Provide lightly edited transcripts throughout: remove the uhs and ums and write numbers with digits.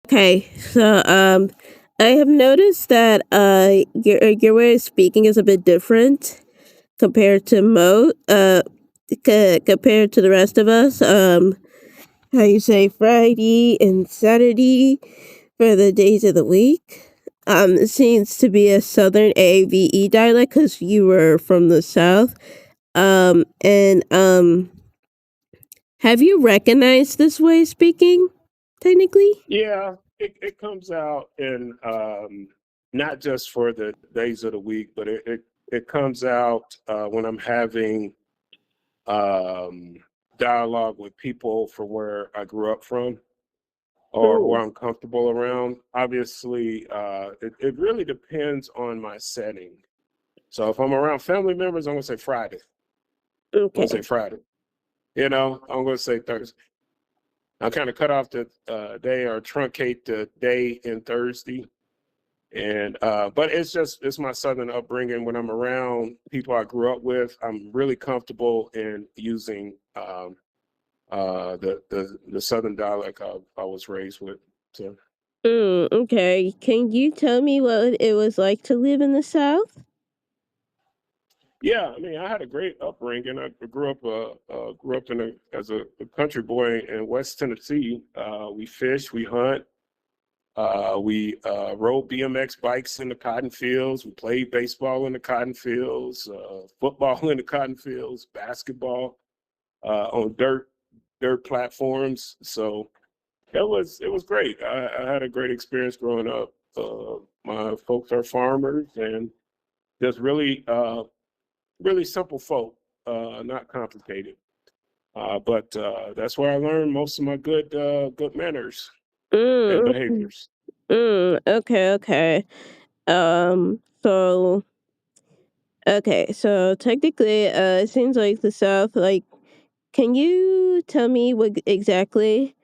Okay, so I have noticed that your way of speaking is a bit different compared to compared to the rest of us. How you say Friday and Saturday for the days of the week. It seems to be a Southern AVE dialect because you were from the South. And have you recognized this way of speaking, technically? Yeah, it comes out in not just for the days of the week, but it comes out when I'm having um, dialogue with people from where I grew up from or who Mm, I'm comfortable around. Obviously, it really depends on my setting. So if I'm around family members, I'm gonna say Friday. I'm gonna say okay. Friday. I'm gonna say Thursday. I kind of cut off the day or truncate the day in Thursday. And but it's my southern upbringing. When I'm around people I grew up with, I'm really comfortable in using the southern dialect I was raised with. So Okay. Can you tell me what it was like to live in the South? yeah, I mean, I had a great upbringing. I grew up as a country boy in West Tennessee. We fish, we hunt, we rode BMX bikes in the cotton fields. We played baseball in the cotton fields, football in the cotton fields, basketball on dirt platforms. So it was great. I had a great experience growing up. My folks are farmers and just really simple folk, not complicated. But that's where I learned most of my good manners and Mm, behaviors. okay, okay. So so technically, it seems like the South. Like, can you tell me what exactly,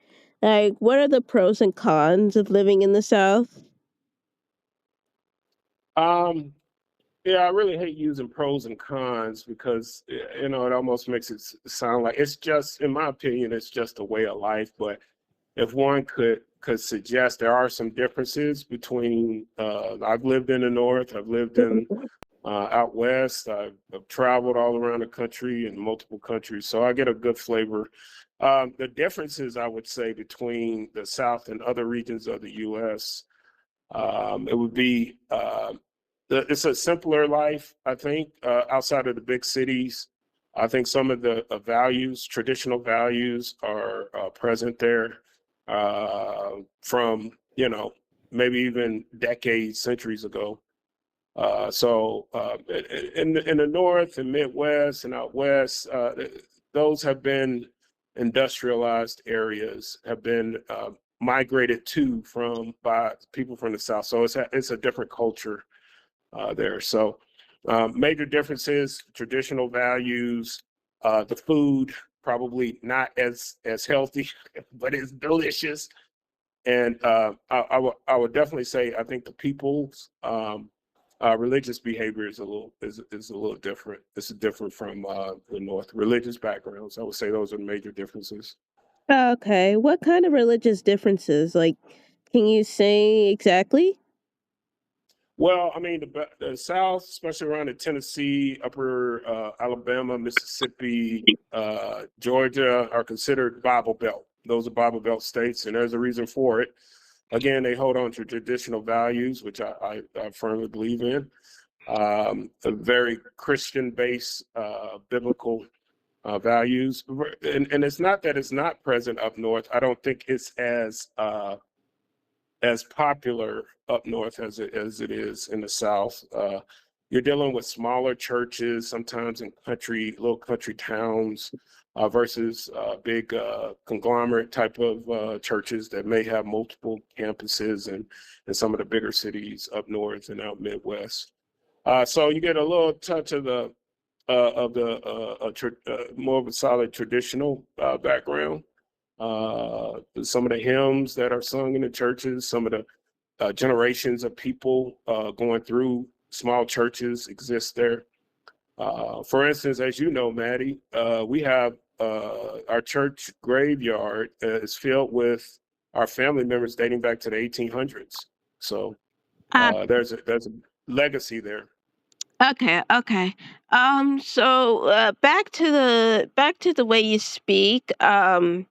like, what are the pros and cons of living in the South? Um, Yeah, I really hate using pros and cons because it almost makes it sound like it's just, in my opinion, it's just a way of life. But if one could suggest there are some differences between, I've lived in the north, I've lived in out west, I've traveled all around the country in multiple countries, so I get a good flavor. The differences I would say between the south and other regions of the U.S. It would be it's a simpler life, I think, outside of the big cities. I think some of the values, traditional values, are present there from maybe even decades, centuries ago. So in the North and Midwest and out West, those have been industrialized areas, have been migrated to from by people from the South. So it's a different culture there. So major differences, traditional values, the food probably not as healthy, but it's delicious. And I would definitely say I think the people's religious behavior is a little different. It's different from the North. Religious backgrounds, I would say those are the major differences. Okay, what kind of religious differences? Like, can you say exactly? Well, I mean, the South, especially around the Tennessee, upper Alabama, Mississippi, Georgia, are considered Bible Belt. Those are Bible Belt states, and there's a reason for it. Again, they hold on to traditional values, which I firmly believe in. A very Christian-based, biblical values, and it's not that it's not present up north. I don't think it's as popular up north as it is in the South. You're dealing with smaller churches, sometimes in little country towns, versus big conglomerate type of churches that may have multiple campuses in some of the bigger cities up north and out Midwest. So you get a little touch of the more of a solid traditional background. Some of the hymns that are sung in the churches, some of the generations of people going through small churches exist there. For instance, as you know, Maddie, we have our church graveyard is filled with our family members dating back to the 1800s. So Ah, there's a legacy there. okay, okay. So back to the way you speak. How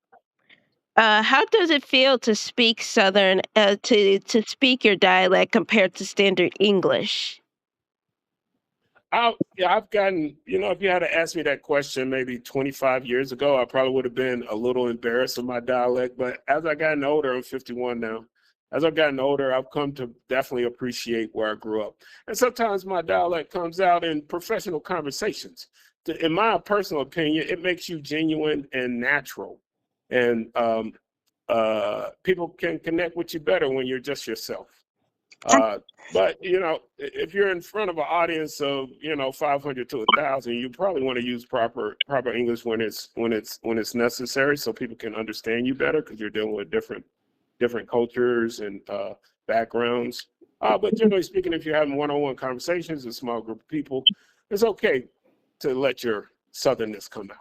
does it feel to speak Southern, to speak your dialect compared to standard English? Yeah, I've gotten, if you had to ask me that question maybe 25 years ago, I probably would have been a little embarrassed of my dialect. But as I gotten older, I'm 51 now. As I've gotten older, I've come to definitely appreciate where I grew up. And sometimes my dialect comes out in professional conversations. In my personal opinion, it makes you genuine and natural. And people can connect with you better when you're just yourself. Uh, but if you're in front of an audience of 500 to 1,000, you probably want to use proper English when it's necessary, so people can understand you better because you're dealing with different cultures and backgrounds. But generally speaking, if you're having one-on-one conversations, a small group of people, it's okay to let your southernness come out.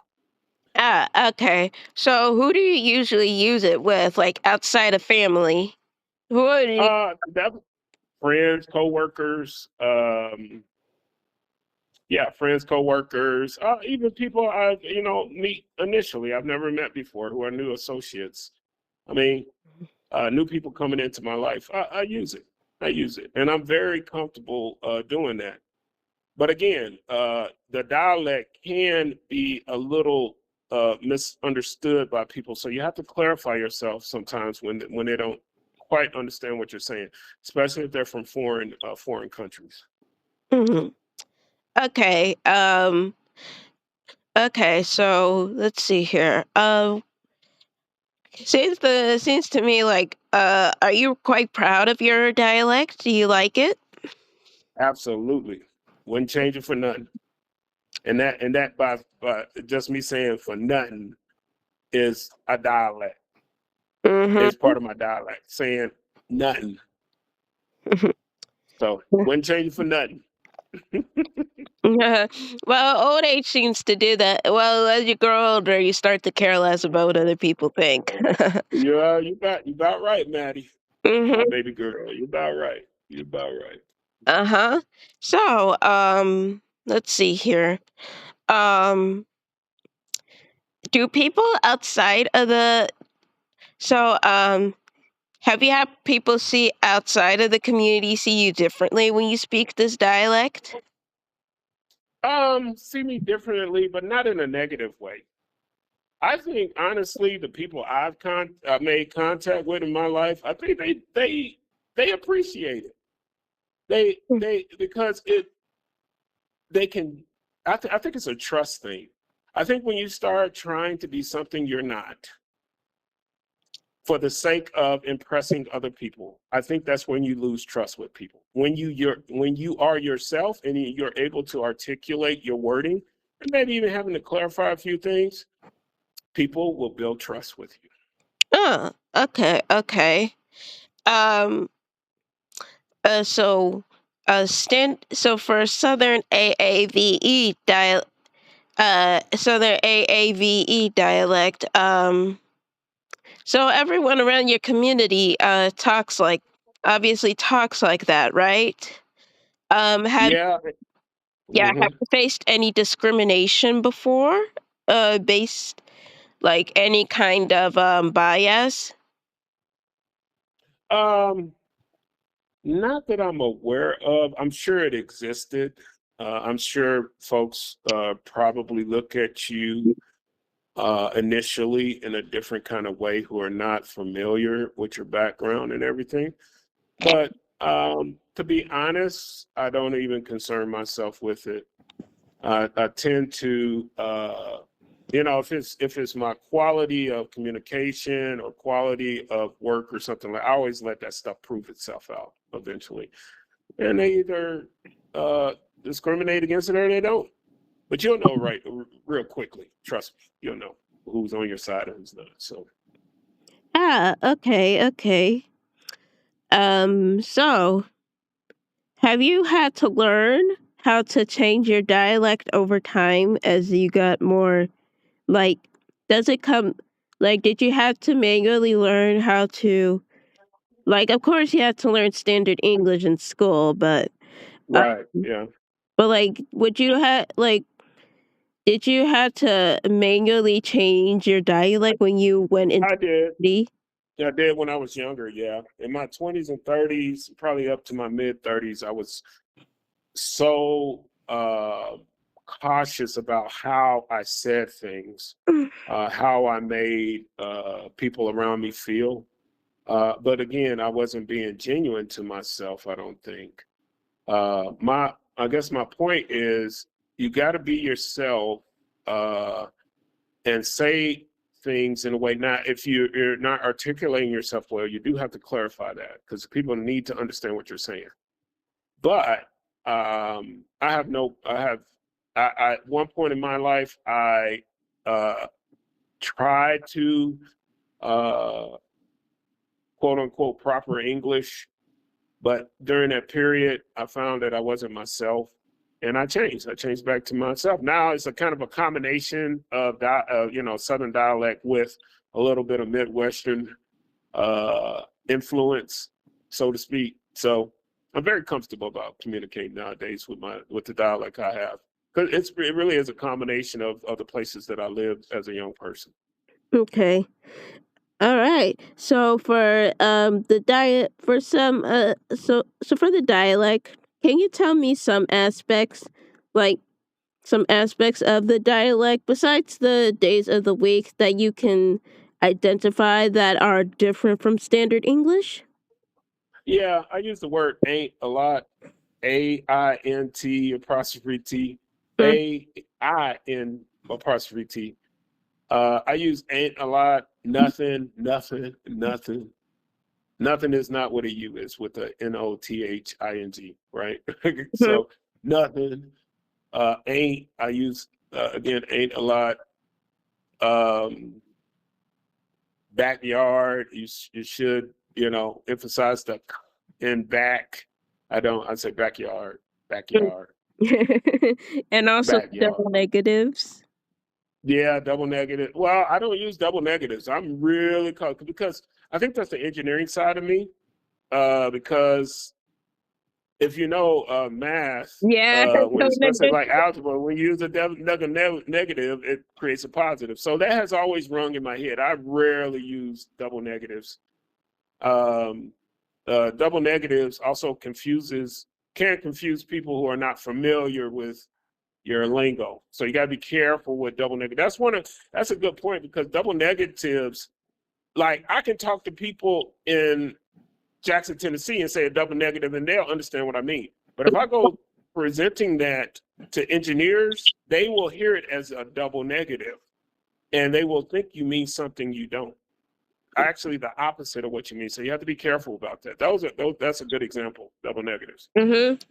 Okay. So who do you usually use it with, like outside of family? Who are you? That friends, coworkers, yeah, friends, coworkers, even people I meet initially I've never met before who are new associates. I mean, new people coming into my life. I use it. I use it, and I'm very comfortable doing that. But again, the dialect can be a little misunderstood by people, so you have to clarify yourself sometimes when they don't quite understand what you're saying, especially if they're from foreign countries. Mhm. Okay. Okay. So let's see here. Seems to me like, are you quite proud of your dialect? Do you like it? Absolutely, wouldn't change it for nothing. And that by just me saying for nothing is a dialect. Is Mm-hmm. part of my dialect. Saying nothing. So wouldn't change it for nothing. Well, old age seems to do that. Well, as you grow older, you start to care less about what other people think. Yeah, you about right, Maddie. My Hmm. baby girl. You about right. You about right. Uh-huh. So, let's see here. Um, do people outside of the so have you had people see outside of the community see you differently when you speak this dialect? See me differently, but not in a negative way. I think honestly, the people made contact with in my life, I think they appreciate it. They because they can. I think it's a trust thing. I think when you start trying to be something you're not for the sake of impressing other people, I think that's when you lose trust with people. When you are yourself and you're able to articulate your wording and maybe even having to clarify a few things, people will build trust with you. Oh, okay, okay. Um, so, so for Southern AAVE Southern AAVE dialect, so everyone around your community obviously talks like that, right? Have Yeah. Yeah, have Mhm. you faced any discrimination before? Based like any kind of bias? Um, Not that I'm aware of. I'm sure it existed. I'm sure folks probably look at you initially in a different kind of way who are not familiar with your background and everything. But to be honest, I don't even concern myself with it. I tend to, if it's my quality of communication or quality of work or something like, I always let that stuff prove itself out eventually, and they either uh, discriminate against it or they don't. But you'll know right real quickly. Trust me, you'll know who's on your side and who's not. So Ah, okay, okay. So have you had to learn how to change your dialect over time as you got more like does it come Like, did you have to manually learn how to, like, of course you had to learn standard English in school, uh, Right. Yeah. but like, would you have like, did you have to manually change your dialect when you went into I did. the I did when I was younger. Yeah. In my 20s and 30s, probably up to my mid 30s, I was so cautious about how I said things, how I made people around me feel. But again, I wasn't being genuine to myself, I don't think. I guess my point is you got to be yourself uh, and say things in a way. Now, if you're not articulating yourself well, you do have to clarify that because people need to understand what you're saying. But I at one point in my life, I uh, tried to uh, quote unquote proper English. But during that period, I found that I wasn't myself, and I changed. I changed back to myself. Now it's a kind of a combination of Southern dialect with a little bit of Midwestern influence, so to speak. So I'm very comfortable about communicating nowadays with the dialect I have, because it really is a combination of the places that I lived as a young person. Okay. All right. So for the diet for some so for the dialect, can you tell me like some aspects of the dialect besides the days of the week that you can identify that are different from standard English? Yeah, I use the word ain't a lot. AINT apostrophe T. Mm, AIN apostrophe T. I use ain't a lot. Nothing, nothing, nothing. Nothing is not what a U is with a NOTHING, right? mhm, So nothing. Ain't, I use again ain't a lot. Um, Backyard, you should, emphasize the in back. I say backyard, mm. backyard, And also backyard. double negatives. Yeah, double negative. Well, I don't use double negatives. I'm really because I think that's the engineering side of me. Because if you know math, Yeah, when double especially negative. like algebra, when you use a negative, it creates a positive. So that has always rung in my head. I rarely use double negatives. Um, Double negatives also can confuse people who are not familiar with your lingo. So you got to be careful with double negative. That's a good point because double negatives, like I can talk to people in Jackson, Tennessee, and say a double negative, and they'll understand what I mean. But if I go presenting that to engineers, they will hear it as a double negative, and they will think you mean something you don't. Actually, the opposite of what you mean. So you have to be careful about that. That's a good example. Double negatives.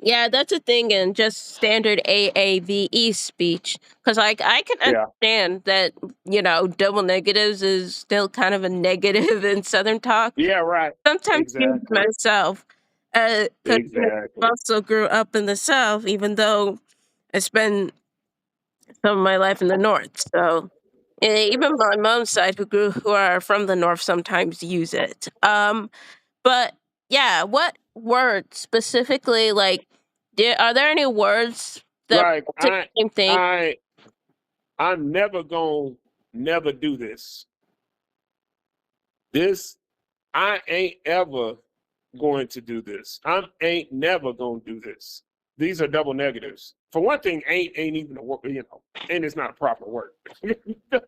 Yeah, that's a thing in just standard AAVE speech. Because, like, I can Yeah. understand that, double negatives is still kind of a negative in Southern talk. Yeah. Right. Sometimes use Exactly. myself. Because I Exactly. also grew up in the South, even though I spent some of my life in the North. So, even my mom's side, who are from the North, sometimes use it. But yeah, what words specifically, like, are there any words that Like to the same thing? I I'm never gonna never do this. This I ain't ever going to do this. I ain't never gonna do this. These are double negatives. For one thing, ain't even a word, and it's not a proper word.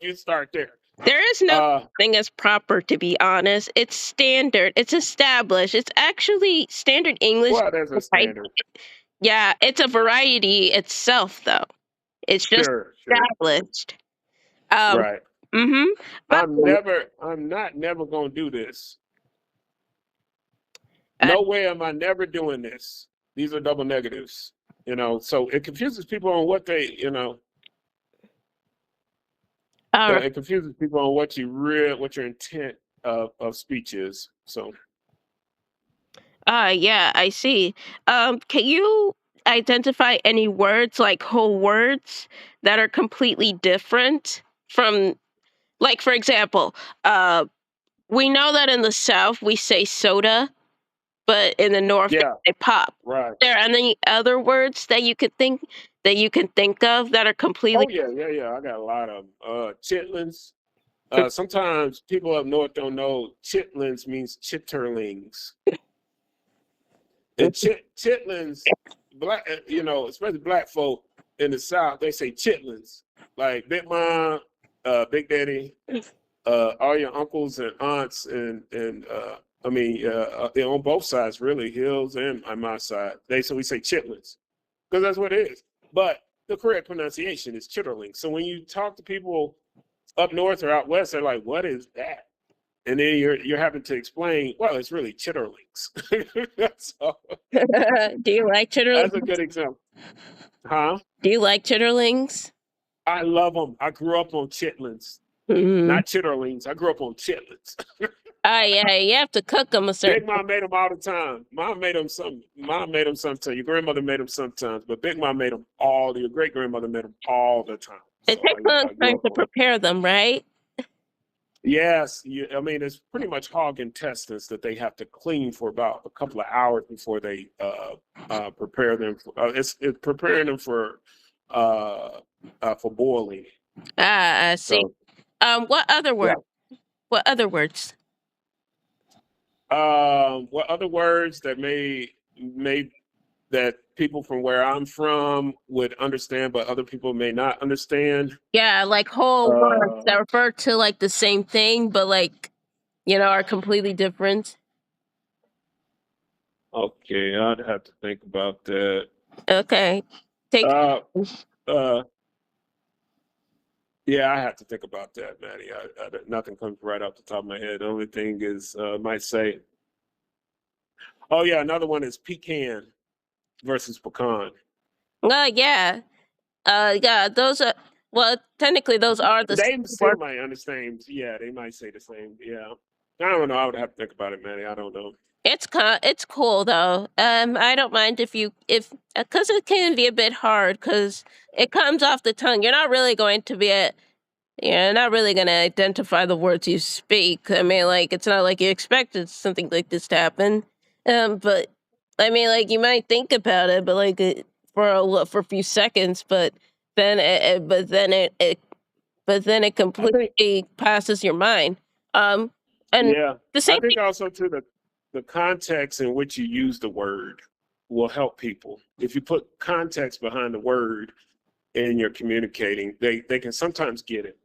You start there. There is no Uh thing as proper, to be honest. It's standard. It's established. It's actually standard English. well, there's a Right? standard. Yeah, it's a variety itself, though. It's just Sure, sure. established. Um. Right. Mm-hmm. But I'm not never gonna do this. uh, No way am I never doing this. These are double negatives. So it confuses people on what all right. it confuses people on what your intent of speech is. So Yeah, I see. Can you identify any words, like whole words, that are completely different from Like for example, we know that in the South we say soda, but in the North Yeah, they say pop. right. There any other words that you can think of that are completely Oh yeah. I got a lot of 'em. Chitlins. Sometimes people up north don't know chitlins means chitterlings. And chitlins, black, especially black folk in the South, they say chitlins. Like Big Mom, Big Daddy, all your uncles and aunts, they're on both sides really, Hills and on my side. We say chitlins because that's what it is. But the correct pronunciation is chitterlings. So when you talk to people up north or out west, they're like, "What is that?" And then you're having to explain. Well, it's really chitterlings. So Do you like that's a chitterlings? good example, huh? Do you like chitterlings? I love them. I grew up on chitlins, Mm. not chitterlings. I grew up on chitlins. Oh yeah, you have to cook them a certain. Big Mom made them all the time. Mom made them some. Mom made them sometimes. Your grandmother made them sometimes, but Big Mom made them all. Your great grandmother made them all the time. It So takes a long I grew time up to on them. prepare them, right? Yes, it's pretty much hog intestines that they have to clean for about a couple of hours before they prepare them. It's preparing them for boiling. Ah, I see. So What other yeah. word? What other words? What other words that may that people from where I'm from would understand, but other people may not understand? Yeah, like whole words Uh, that refer to like the same thing, but like are completely different. okay, I'd have to think about that. Okay, take. Uh, uh, yeah, I have to think about that, Maddie. Nothing comes right off the top of my head. The only thing is, might say, oh yeah, another one is pecan versus pecan. Yeah. Yeah. Those are well, technically those are the They same still word. might understand. Yeah, they might say the same. Yeah, I don't know. I would have to think about it, Maddie. I don't know. It's cool though. I don't mind if because it can be a bit hard because it comes off the tongue. You're not really gonna identify the words you speak. I mean, like it's not like you expected something like this to happen. But I mean, like you might think about it, but like for a few seconds, but then it I think. completely passes your mind. Um, and Yeah, the I same think thing. also too the context in which you use the word will help people. If you put context behind the word and you're communicating, they can sometimes get it,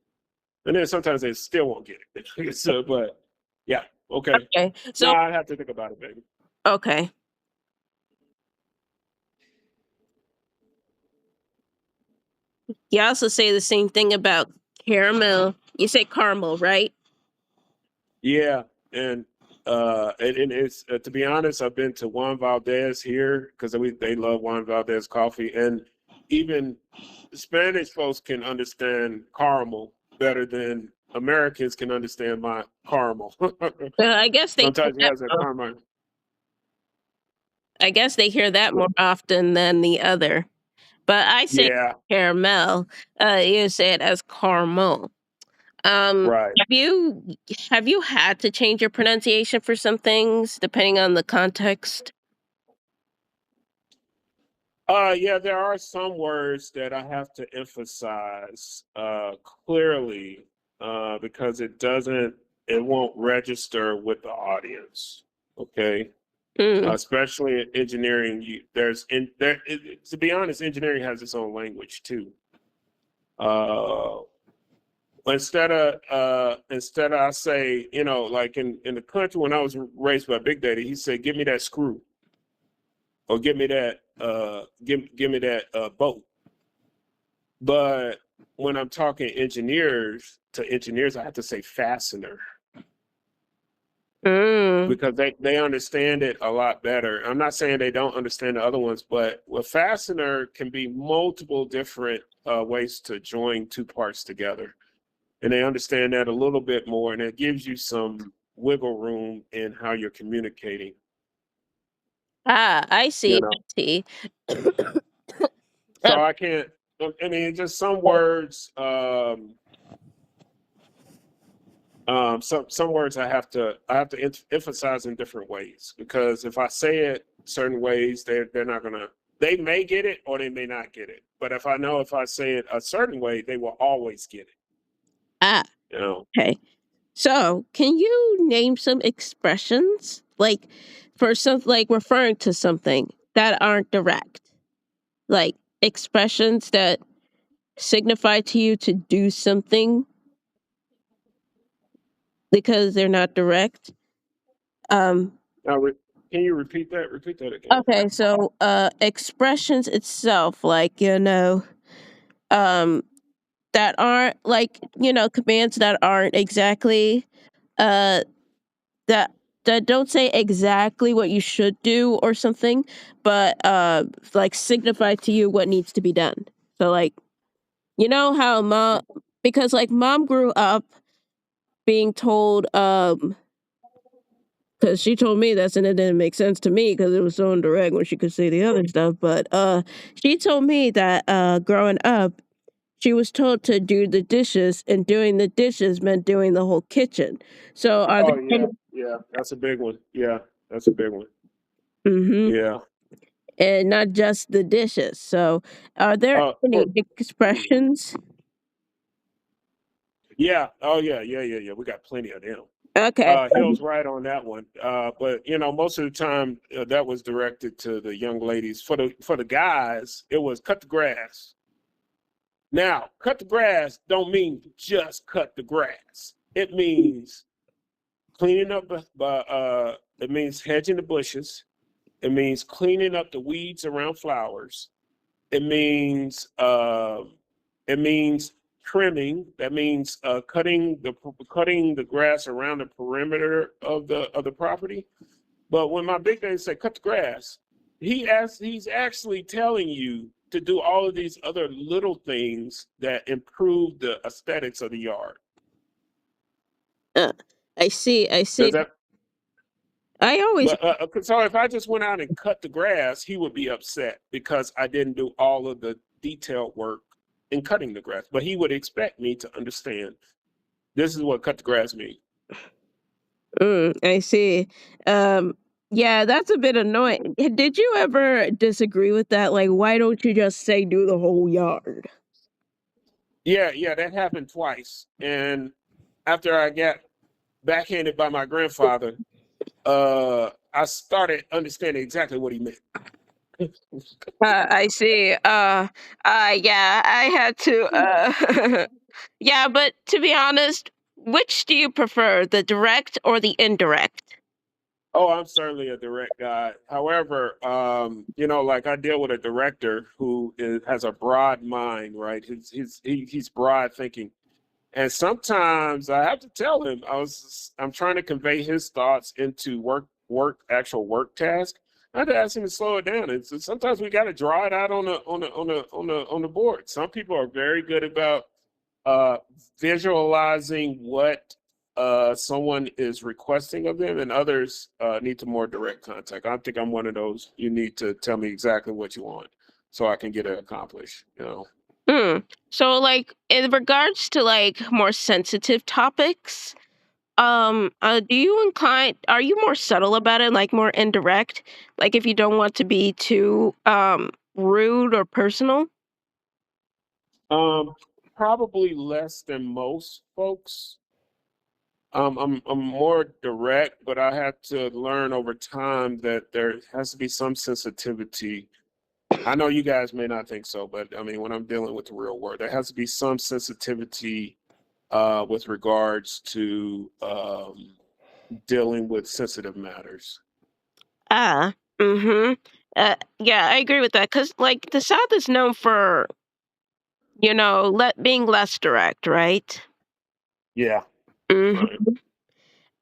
and then sometimes they still won't get it. So, but yeah, okay. Okay, No, so I have to think about it, baby. okay, you also say the same thing about caramel. You say caramel, right? Yeah, and it's to be honest, I've been to Juan Valdez here because they love Juan Valdez coffee, and even Spanish folks can understand caramel better than Americans can understand my caramel. I guess they hear Sometimes it that. has a caramel. I guess they hear that more often than the other. But I say Yeah, caramel. You say it as caramel. right. Have you had to change your pronunciation for some things depending on the context? Yeah, there are some words that I have to emphasize clearly because it won't register with the audience. Okay. Mm. Especially in engineering, to be honest, engineering has its own language too. Uh, instead of I say, like in the country when I was raised by Big Daddy, he said, "Give me that screw," or "Give me that give me that bolt." But when I'm talking engineers, I have to say fastener Mm. because they understand it a lot better. I'm not saying they don't understand the other ones, but with fastener can be multiple different ways to join two parts together. And they understand that a little bit more, and it gives you some wiggle room in how you're communicating, Ah, I see. you I know. see. So I can't, I mean, just some words, Some words I have to emphasize in different ways, because if I say it certain ways, they're not gonna. They may get it or they may not get it. But if I know if I say it a certain way, they will always get it. Ah, You know. okay. So, can you name some expressions like for some like referring to something that aren't direct? Like expressions that signify to you to do something because they're not direct. Um Now, can you repeat that? Repeat that again. okay, so expressions itself like, um that aren't like, commands that aren't exactly uh that don't say exactly what you should do or something, but like signify to you what needs to be done. So like, how mom, because like mom grew up being told, because she told me this and it didn't make sense to me because it was so indirect when she could say the other stuff, but she told me that growing up she was told to do the dishes, and doing the dishes meant doing the whole kitchen. So are there Oh any? yeah, yeah, that's a big one. Yeah, that's a big one. Mhm. Yeah. And not just the dishes. So, are there any For expressions? yeah. Oh yeah, yeah, yeah, yeah. We got plenty of them. Okay. Hill's right on that one. But most of the time that was directed to the young ladies. For the guys, it was cut the grass. Now, cut the grass don't mean just cut the grass. It means cleaning up. It means hedging the bushes. It means cleaning up the weeds around flowers. It means trimming. That means cutting the grass around the perimeter of the property. But when my big daddy said cut the grass, he's actually telling you to do all of these other little things that improve the aesthetics of the yard. Uh, I see. I see. Does that? I always. So if I just went out and cut the grass, he would be upset because I didn't do all of the detailed work in cutting the grass. But he would expect me to understand this is what cut the grass means. I see. Um, yeah, that's a bit annoying. Did you ever disagree with that? Like, why don't you just say do the whole yard? Yeah, yeah, that happened twice. And after I got backhanded by my grandfather, I started understanding exactly what he meant. I see. Yeah, I had to. Yeah, but to be honest, which do you prefer, the direct or the indirect? Oh, I'm certainly a direct guy. However, like I deal with a director who has a broad mind, right? He's broad thinking, and sometimes I have to tell him I'm trying to convey his thoughts into actual work task. I had to ask him to slow it down. And so sometimes we got to draw it out on the board. Some people are very good about uh, visualizing what someone is requesting of them, and others need to more direct contact. I think I'm one of those. You need to tell me exactly what you want so I can get it accomplished. Mm. So, like, in regards to like more sensitive topics, are you more subtle about it, like more indirect? Like if you don't want to be too rude or personal? Um, Probably less than most folks. I'm more direct, but I had to learn over time that there has to be some sensitivity. I know you guys may not think so, but I mean, when I'm dealing with the real world, there has to be some sensitivity with regards to dealing with sensitive matters. Ah, mm-hmm. Yeah, I agree with that. Cause like the South is known for, being less direct, right? Yeah, right. Mm-hmm.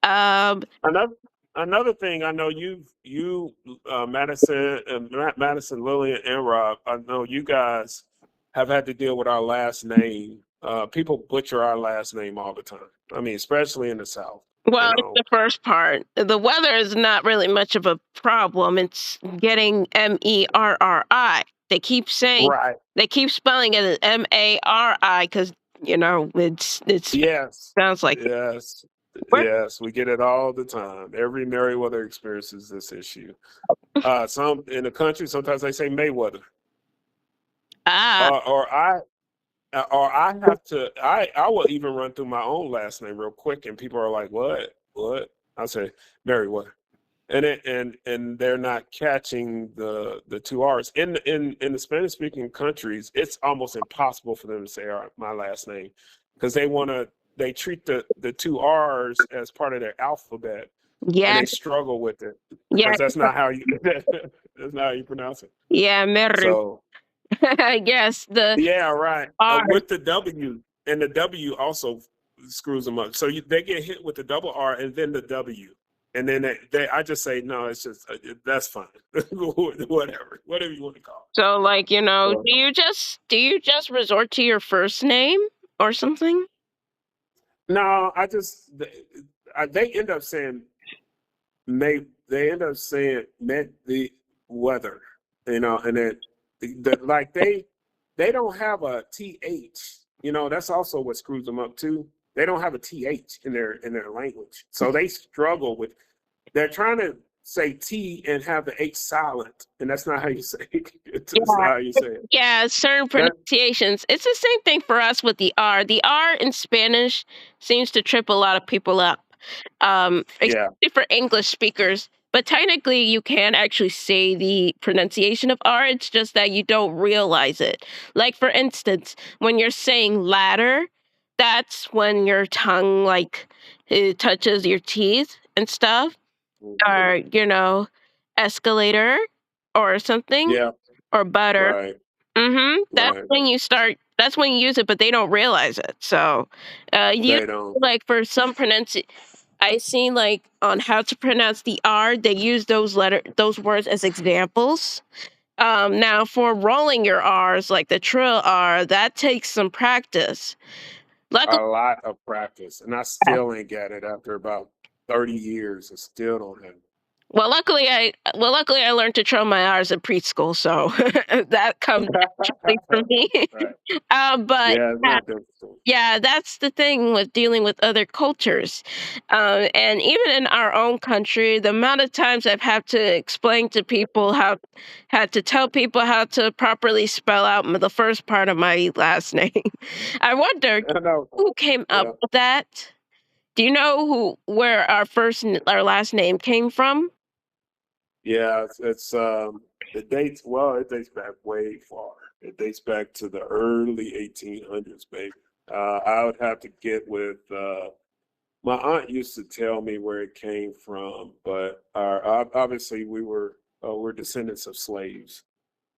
Um, Another another thing I know Madison and Madison, Lillian, and Rob. I know you guys have had to deal with our last name. People butcher our last name all the time. I mean, especially in the South. You well, it's know, the first part. The weather is not really much of a problem. It's getting Merri. They keep saying right? they keep spelling it as Mari because it's Yes, sounds like it. yes. Where- Yes, we get it all the time. Every Meriwether experiences this issue. Some in the country, sometimes they say Mayweather, Ah, or I have to. I will even run through my own last name real quick, and people are like, "What? What?" I say Meriwether, and they're not catching the two R's. In the Spanish speaking countries, it's almost impossible for them to say my last name because they treat the two R's as part of their alphabet, and yeah, they struggle with it yeah, because that's not how you that's not how you pronounce it. yeah, Meru. So I guess the yeah, right. R. With the W, and the W also screws them up. So they get hit with the double R and then the W, and then I just say no. It's just that's fine. Whatever you want to call So, like, it. do you just resort to your first name or something? No, they end up saying they end up saying met the weather, and then like they don't have a th. That's also what screws them up too. They don't have a th in their language, so they struggle with. They're trying to say T and have the H silent, and that's not how you say it. It's not Yeah. how you say it. Yeah, certain That pronunciations. It's the same thing for us with the R. The R in Spanish seems to trip a lot of people up, yeah. especially for English speakers. But technically, you can actually say the pronunciation of R. It's just that you don't realize it. Like, for instance, when you're saying ladder, that's when your tongue, like, it touches your teeth and stuff, Mhm. or, escalator or something, Yeah. or butter. Right. Right. That's when you use it, but they don't realize it. So, you They don't. like for some I seen like on how to pronounce the R, they use those words as examples. Now for rolling your R's, like the trill R, that takes some practice. A Luckily, lot of practice, and I still ain't got it after about 30 years. I still don't have it. luckily I learned to trill my R's in preschool, so that comes naturally for me. Right. But Yeah, it's yeah, not difficult. yeah, that's the thing with dealing with other cultures. And even in our own country, the amount of times I've had to explain to people had to tell people how to properly spell out the first part of my last name. I wonder I know. who came up Yeah. with that. Do you know where our last name came from? Yeah, it dates back way far. It dates back to the early 1800s, baby. I would have to get with my aunt used to tell me where it came from, but obviously we're descendants of slaves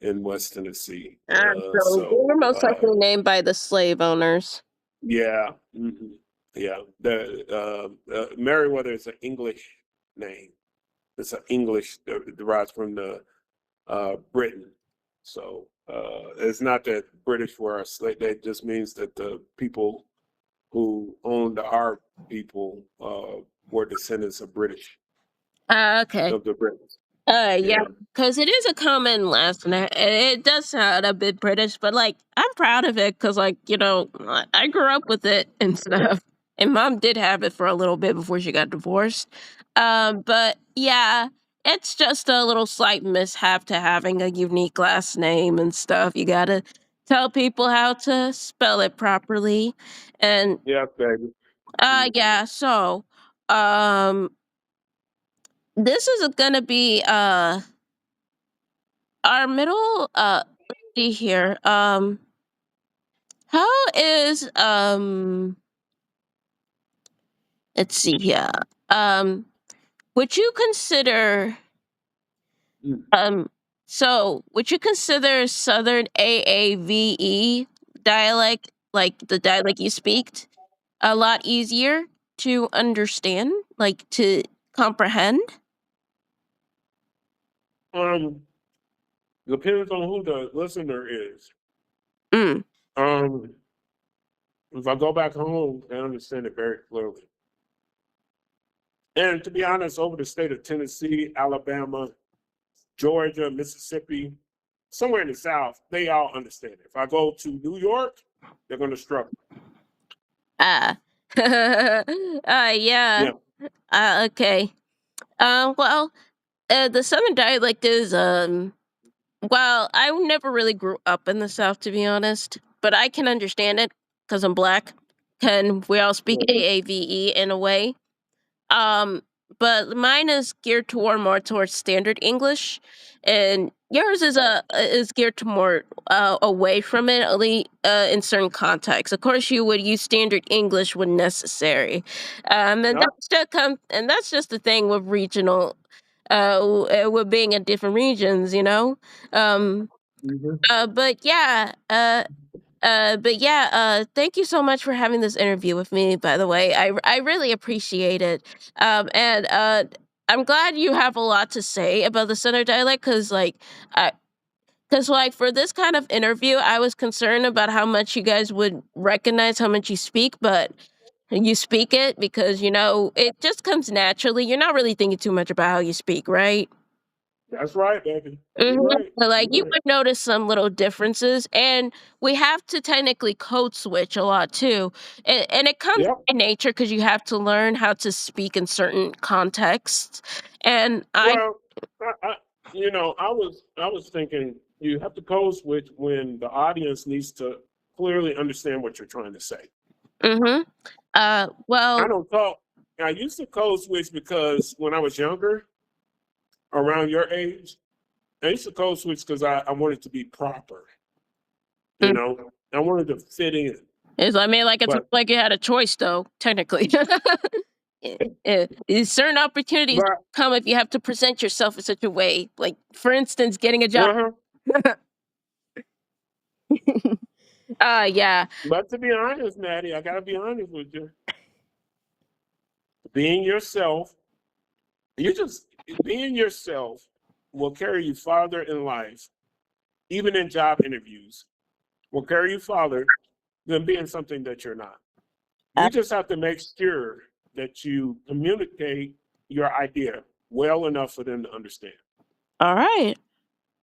in West Tennessee. So they were most Uh, likely named by the slave owners. yeah, yeah. Meriwether is an English name. It's an English derives from the Britain. So it's not that British were a slave. That just means that the people who owned our people were descendants of British Okay. of the Brits. Yeah, Yeah. because it is a common last name. It does sound a bit British, but like I'm proud of it because, like, I grew up with it and stuff. And mom did have it for a little bit before she got divorced. But yeah, it's just a little slight mishap to having a unique last name and stuff. You gotta tell people how to spell it properly. And Yeah, baby. Mhm. yeah, so um, this is gonna be our middle let's see here. How is let's see here. Um would you consider Mm. um would you consider Southern AAVE dialect, like the dialect you speak, a lot easier to understand, like to comprehend? Um, Depends on who the listener is. Mm. Um, if I go back home, I understand it very clearly. And to be honest, over the state of Tennessee, Alabama, Georgia, Mississippi, somewhere in the South, they all understand it. If I go to New York, they're going to struggle. Ah. Yeah. Yeah. Okay. Well, the Southern dialect is well, I never really grew up in the South, to be honest, but I can understand it because I'm black. Can we all speak Yeah. AAVE in a way? Um, but mine is geared toward more towards standard English, and yours is geared to more away from it, only in certain contexts. Of course, you would use standard English when necessary, and Yeah. that's just the thing with regional, with being in different regions, you know. Um, Mhm. but yeah, thank you so much for having this interview with me, by the way. I really appreciate it. And I'm glad you have a lot to say about the center dialect cuz like for this kind of interview, I was concerned about how much you guys would recognize how much you speak, but you speak it because it just comes naturally. You're not really thinking too much about how you speak, right? That's right, baby. You're Mhm. right. But, like, You're you right. would notice some little differences, and we have to technically code switch a lot too, and it comes Yep. by nature because you have to learn how to speak in certain contexts, and I Well, I was thinking you have to code switch when the audience needs to clearly understand what you're trying to say. Mhm. I Well, don't talk. I used to code switch because when I was younger, around your age, I used to code switch because I wanted to be proper. You mm, know, I wanted to fit in. I mean, like, it's not But like you had a choice, though, technically. Certain opportunities but come if you have to present yourself in such a way, like, for instance, getting a job. uh-huh. Yeah. But to be honest, Maddie, I gotta be honest with you. Being yourself, you just being yourself will carry you farther in life, even in job interviews, will carry you farther than being something that you're not. Uh, You just have to make sure that you communicate your idea well enough for them to understand. alright.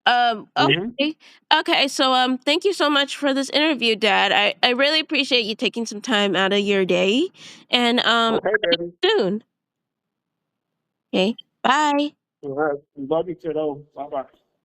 Hmm. Okay. Okay, so, thank you so much for this interview, Dad. I really appreciate you taking some time out of your day, and, Okay, baby. soon. Okay, bye. All right. Love you, kiddo. Bye bye.